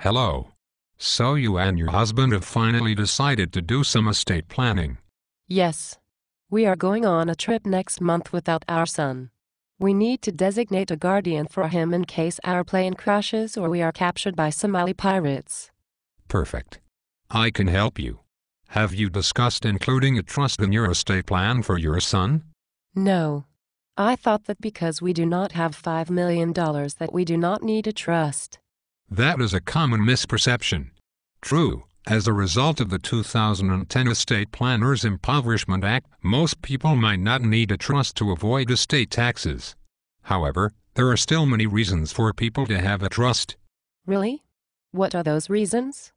Hello. So you and your husband have finally decided to do some estate planning. Yes. We are going on a trip next month without our son. We need to designate a guardian for him in case our plane crashes or we are captured by Somali pirates. Perfect. I can help you. Have you discussed including a trust in your estate plan for your son? No. I thought that because we do not have $5 million that we do not need a trust. That is a common misperception. True, as a result of the 2010 Estate Planners Impoverishment Act, most people might not need a trust to avoid estate taxes. However, there are still many reasons for people to have a trust. Really? What are those reasons?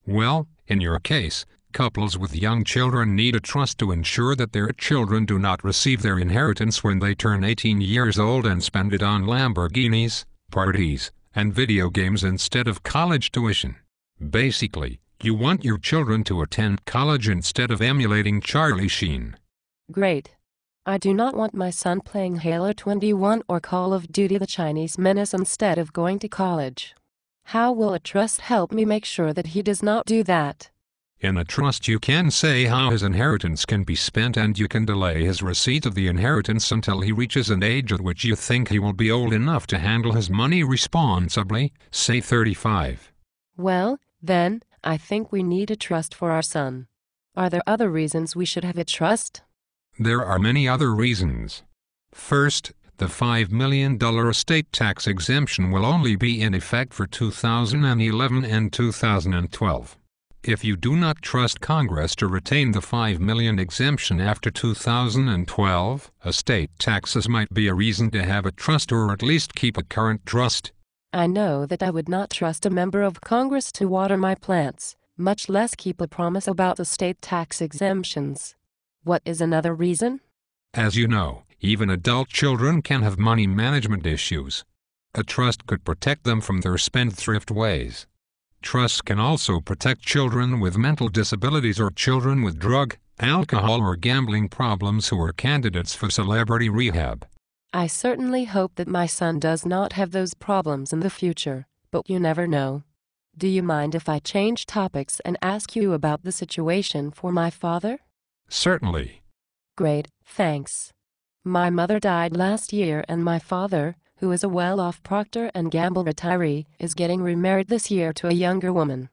Well, in your case, couples with young children need a trust to ensure that their children do not receive their inheritance when they turn 18 years old and spend it on Lamborghinis, parties, and video games instead of college tuition. Basically, you want your children to attend college instead of emulating Charlie Sheen. Great. I do not want my son playing Halo 21 or Call of Duty: The Chinese Menace instead of going to college. How will a trust help me make sure that he does not do that? In a trust you can say how his inheritance can be spent, and you can delay his receipt of the inheritance until he reaches an age at which you think he will be old enough to handle his money responsibly, say 35. Well, then, I think we need a trust for our son. Are there other reasons we should have a trust? There are many other reasons. First, the $5 million estate tax exemption will only be in effect for 2011 and 2012. If you do not trust Congress to retain the $5 million exemption after 2012, estate taxes might be a reason to have a trust or at least keep a current trust. I know that I would not trust a member of Congress to water my plants, much less keep a promise about estate tax exemptions. What is another reason? As you know, even adult children can have money management issues. A trust could protect them from their spendthrift ways. Trusts can also protect children with mental disabilities or children with drug, alcohol, or gambling problems who are candidates for celebrity rehab. I certainly hope that my son does not have those problems in the future, but you never know. Do you mind if I change topics and ask you about the situation for my father? Certainly. Great, thanks. My mother died last year and my father, who is a well-off Procter & Gamble retiree, is getting remarried this year to a younger woman.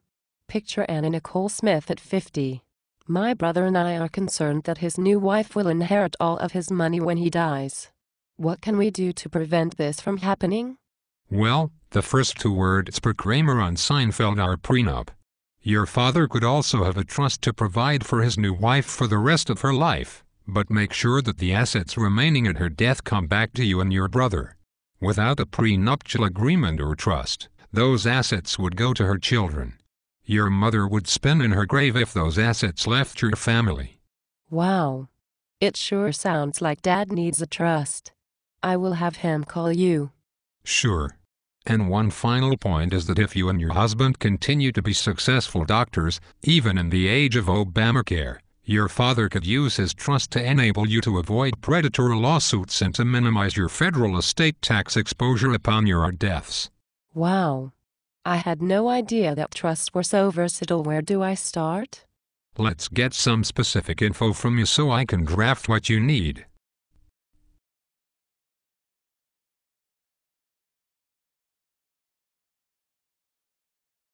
Picture Anna Nicole Smith at 50. My brother and I are concerned that his new wife will inherit all of his money when he dies. What can we do to prevent this from happening? Well, the first two words per Kramer on Seinfeld are prenup. Your father could also have a trust to provide for his new wife for the rest of her life, but make sure that the assets remaining at her death come back to you and your brother. Without a prenuptial agreement or trust, those assets would go to her children. Your mother would spin in her grave if those assets left your family. Wow. It sure sounds like Dad needs a trust. I will have him call you. Sure. And one final point is that if you and your husband continue to be successful doctors, even in the age of Obamacare, your father could use his trust to enable you to avoid predatory lawsuits and to minimize your federal estate tax exposure upon your deaths. Wow. I had no idea that trusts were so versatile. Where do I start? Let's get some specific info from you so I can draft what you need.